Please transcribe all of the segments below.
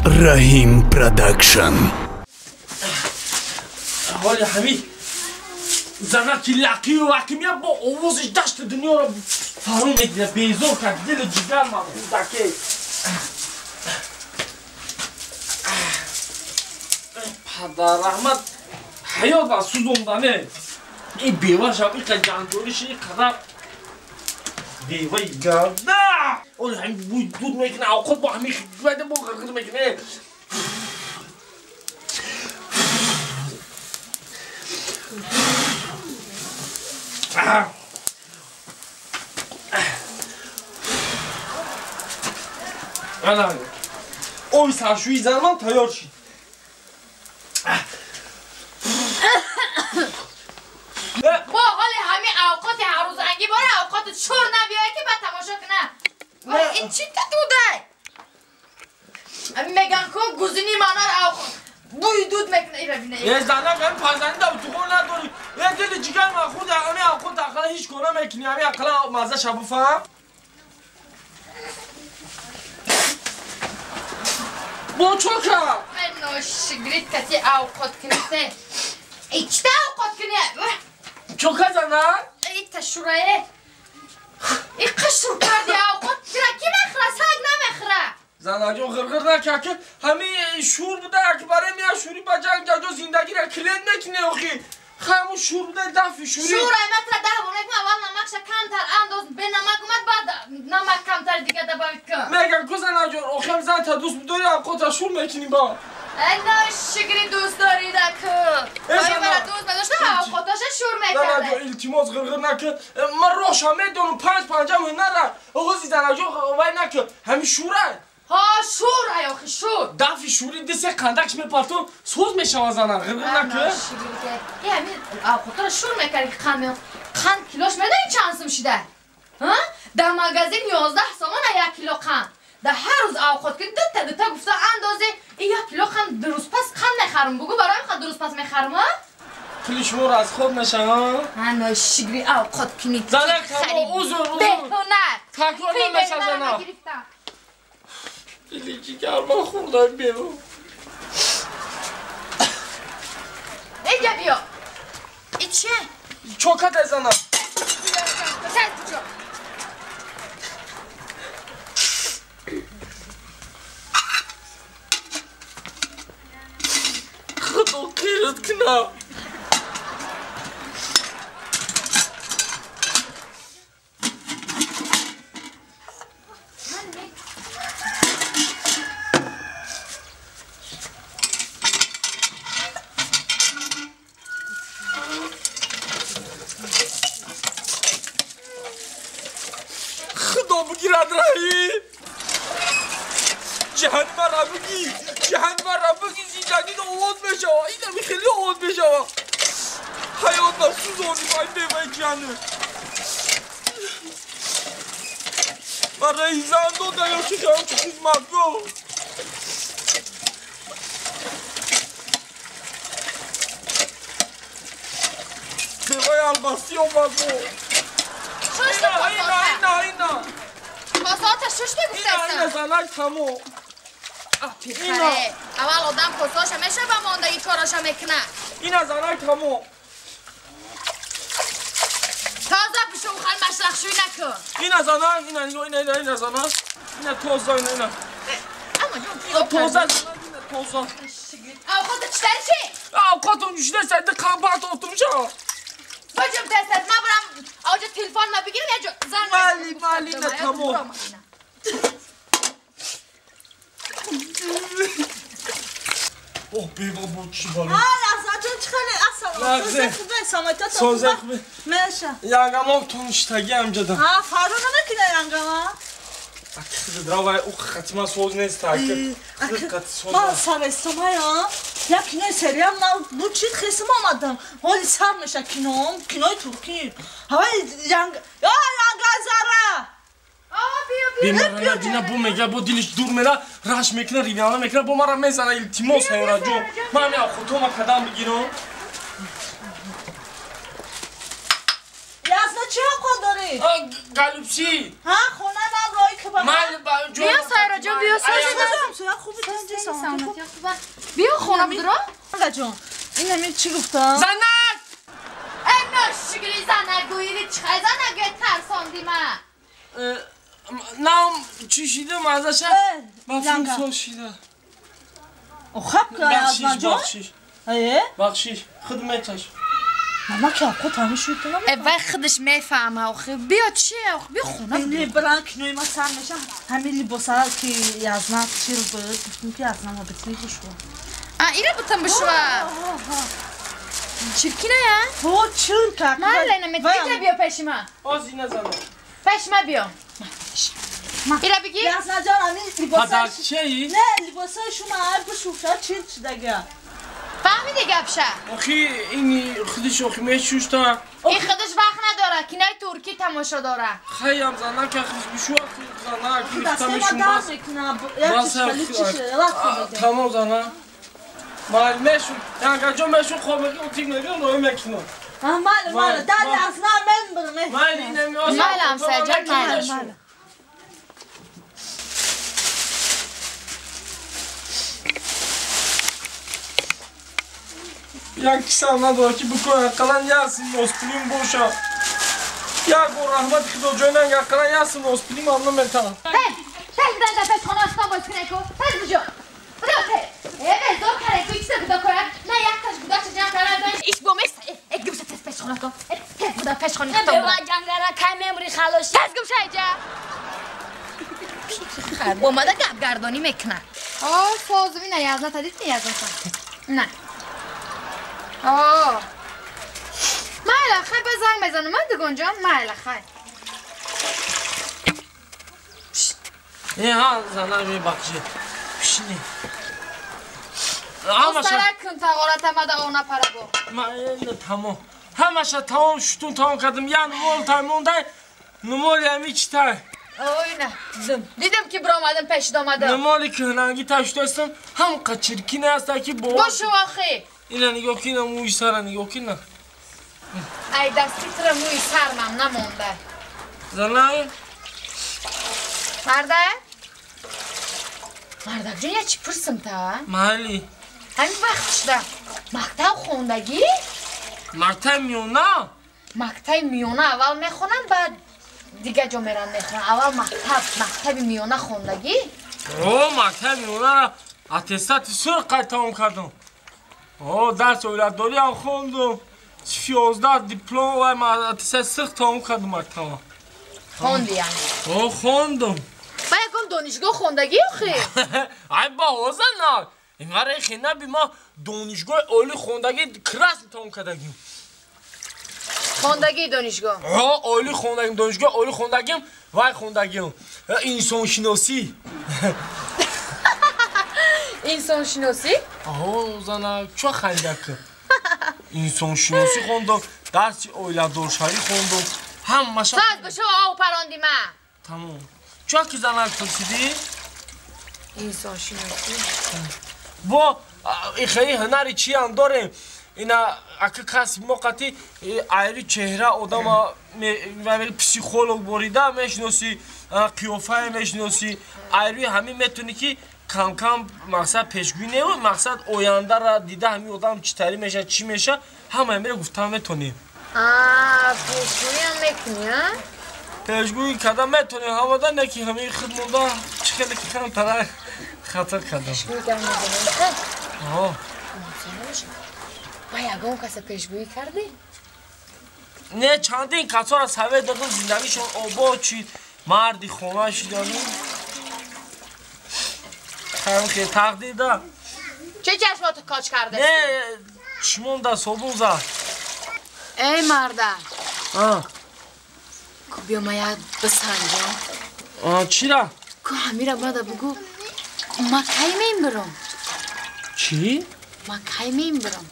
رحیم پروداکشن. حالی همین زنه که لقی و حکیمیه با آوازش دشت دنیا را فرون میگیره بیزور کرد دل جگر من خوردکه پدر رحمت حیات و سوزوندنه این بیوه شب این قدر جنگوریش این قدر بیوه گرده حالی همین بوی دود میکنه اوقات با همین خیلی با غرغر میکنه الان اوی سرشویی زن من تیار شید با حال همین اوقات هر روز انگی باره اوقات شور نبیایی که بعد تماشا کنه این چی دوده میگن که گوزینی منار اوقات بوی دود میکنه ای ببینه یه زنه من پازنی دو تو خون نداری یه دل جگر من خود همین اوقات داخل هیچ کنه میکنی همین اقلا مزه شبو فهم با چوکا من شگرید کسی اوقات کنیسه ای چی اوقات کنیه چوکا زنه ای تشوره ای قشر کردی اوقات ترکی نخره سگ نمخره زنه جو غرغر نکه که همین شور بوده که برای میاد شوری با جنگ جدو زندگی را کلید میکنه اخی همون شور بوده دفی شوری شور ایمت را ده بونه که اول نمکش کمتر انداز به نمک اومد بعد نمک کمتر دیگه دباید که میگن که زنه جو اخیم زن تا دوست بداری اوقات را شور میکنی با اینا شگری دوست داری دکو آیا برای دوست بداشته اوقاتاش شور زنه جو میکرده التماس غرغر نکه من روشا میدونم پنجم نره آغازی زنه جو وای نکه همین شوره ها شور ای آخی شور دفی شوری دسته قندکش میپرتون سوز میشه زنه غرغر نکه ای همین اوقاتا رو شور میکرد که قند کیلوش میدونی چند سم شده در مغازین 11 سامان 1 کیلو قند در هر روز اوقات که دوتا گفته اندازه این 1 کیلو قند درست پس قند میخرم بگو برای خود درست پس میخرم کلی شما رو از خود نشه ها انا شگری اوقات کنید زنه تمام اوزور بهتونت تکرار نمیشه زنه دلی جگر من خوردم بیرون اینجا بیا این چیه؟ چوکت زنم سر کجا؟ خدا خیرت کنم خدا بگیرد رهی جهنم را بگی جهنم را بگی زندگی آواز بشه این همی خیلی آواز بشه حیات و سوزانی باید بیوه جهنم من رهی زن داده یا چه کنم چه خیز مگو بیوه البستی آمدو اینا پاساتش شش بگفته اینا زنک تمام پیخره اول آدم پاساش میشه و مانده ای کاراش میکنه اینا زنک تمام تازه پیش اون خال مشرق شوی نکن اینا زنک اینا زنک اینا تازه اینا اما جون تازه تازه اوقات چطور چی؟ اوقات اون جوشیده سرده قنبات oturmuş ha بجم دستت ما برم آجا تلفن ما بگیرم یا زن مالی نه تمام اوه بیوا بود چی بالا از جان چخاله اصلا خوبه سامتا تو سوزه خوبه میشه یاگام تونشتگی امجدم ها فارو نمیکنه یاگام خیلی دراوای او خطما سوز نیست که ما سر استمایا یک نه سریال ما bu چیت خسم آمدم ولی سر میشه کینوی ترکی هوای یانگا زارا بیمارانه دینا بو میگه بو دلش دور میره راش میکنه ریویانه میکنه بو مرا میزنه التماس هیورا جو من همین خودتو ما قدم بگیرم یاسنا چی حقا داری؟ قلوبچی ها خونه من روی که من بیا سایرا جان بیا سایرا خوبی تنجه سلامتی خوبه بیا خونه بدرو آقا جان این همین چی گفتم؟ زنک اینا شگلی زنگویی چخه زنگوی ترساندی من نام چی شیدم ازش مفهوم لنگا. سو شیده خب که از جان بخشیش خدمتش ماما که خود همه شد کنم وای خودش میفهمه آخه بیا چیه آخه بیا خونه اینه بران کنوی ما سر میشم همین لباسا که یزنات چی رو بود گفتم که یزنات ها بتنی خوش بود اینو بتن بشوه چرکی نه یا؟ او چون که من لینا میتونی بیا پیش من آزی نزنم پیش من بیا اینا بگی؟ یزنات جان همین لباسا پدرچه‌ای؟ نه لباسا شما هر بشوفه چی دیگه فهمیدی گپشه آخی اینی خودش آخی میشوش تا این خودش وقت نداره کینای ترکی تماشا داره خیام زنم که خودش بشو زنم که دسته ما ریختمشون دار بس میکنم یک چشکلی چیشه وقت بده تمام زنم معلمشون یعنی جا میشون خوابگی و تیگ نگیرم روی میکنم ماله دادی از من برمه من این نمیازم مالم سجاد مالم یک کسان نداره که بکنه اقلا یاسین نوسپلیم بوشا یک بار رحمت خدا جوینن اقلا یاسین نوسپلیم هم نمیتونم تک بودن دفعه خانه هستان باید کنه که تک بجا بدا ته دور کاره که ایکس بودا کنه نه یک تاش بودا چه جمع کرده ایش بومیست اگه بسه تست پیش خانه کن تست بودا پیش خانه خطا بودا جنگره که میمری خلاص تست گم شایجا خب بومده گب گردانی میکنه فوزوی نه یزنه تدید نیازم نه مالا خیلی به زنگ بزنم من دگون جان مالا خیلی این ها زنم می بخشی پیشنی مسترک کن تا غارت مده اونا پره بو من تمام همش تمام شتون تمام کردم یا نمول تایمونده نمول همی چی تای اوی نه دیدم که برآمدم پیش دامده نمولی که هنگی تشت هستم هم قچرکی نه هسته که بابا باشو آخی اینا نگاه کنم موی سر نگاه کنم ای دستی تر موی سرمم نمونده زنای مرده؟ مرده جون یه چی پرسم تا؟ محلی همین وقت شده مکتب خوندگی؟ مرتب میونه مکتب میونه اول میخونن بعد دیگه جا میرن میخونن اول مکتب میونه خوندگی؟ اوه مکتب میونه را اتستات سرقه تمام کردم اوه درس اولاداری هم خوندم 11 دیپلم و من اتستات سرق تمام کردم مکتب خوندی یعنی؟ اوه خوندم باید گم دانشگاه خوندگی آخی؟ ای با نه این قراره خیلی بی ما دانشگاه اولی خوندگی کراس تمام کردگیم خوندگی دانشگاه اولی خوندگیم دانشگاه اولی خوندگیم وای خوندگیم انسان شناسی انسان شناسی؟ آه زنه چه خیلی که انسان شناسی خوندم درسی اولیدارشایی خوندم هم مشا ساعت بشو آو پراندی من تمام چه که زنه پرسیدی؟ انسان شناسی با این خیلی هنری چی هم داره اینا اگه کسی موقتی ایری چهره آدم پسیخولوگ بریده میشناسی قیافه میشناسی ایری همین میتونی که کم کم مقصد پیشگویی نمید مقصد آینده را دیده همین آدم چطوری میشه چی میشه همه میره گفتم میتونیم پیشگویی هم میکنی ها؟ پیشگویی کردم میتونیم همه ده نکی همین خدمونده چی خیلی که کم طرح خطر کردم پیشگویی کردم میکنی؟ آه با یکم کسی پیشگویی کردی؟ نه چندین کسا را سوه دادن زندگیشون آباد چید مردی خونه شدنی خیلی تقدیر ده چه چشماتو کاچ کرده؟ نه چمون ده صابون زد ای مرده آه که بیا ما یک بسنجم چی را؟ که همین را باید بگو ما کی میم برم چی؟ ما کی میم برم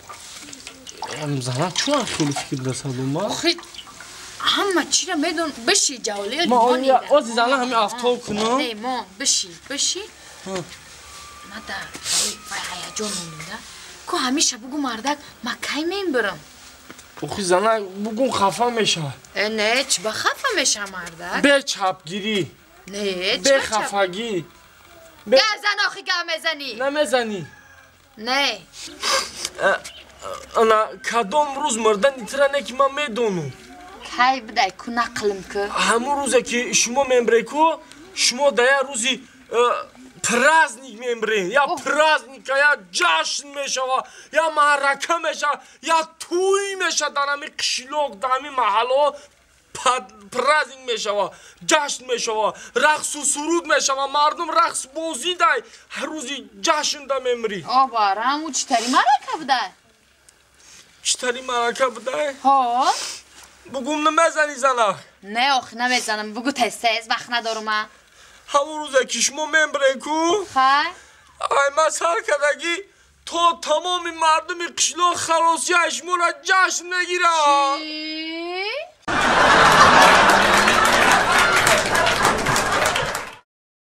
زنه چون خیلی فکر رسد ما؟ آخی همه چی را میدون بشی جولی ما لیمونی را آزی زنه همین افتاب کنم نه ما بشی ما در وای هیجان مونده که همیشه بگو مردک ما کی میم برم آخی زنه بگون خفه میشه نه چه با خفه میشه مردک به چپگیری نه به خفگی گرزن آخی گم بزنی نمیزنی نه انا کدام روز مردن ایترانه که من میدونم کی بدای کو نقلم که همون روزه که شما میمره کو شما دیا روزی پرازنیک میمرین یا پرازنیک یا جشن میشوه یا معرکه میشه یا توی میشه در همی قشلوک در همی محلا پرازنیک میشوه جشن میشوه رقص و سرود میشوه مردم رقص بازی دای هر روزی جشن دا میمری آبارم و چطوری مرکه بدای چطوری مرکه بدای ها بگم نمیزنی زنه نه آخی نمیزنم بگو تست وقت ندارم همون روزه که شما میمره کو خیر ای من سر کدگی تا تمام مردم قشلو خلاصی اشمو را جشن نگیره چی؟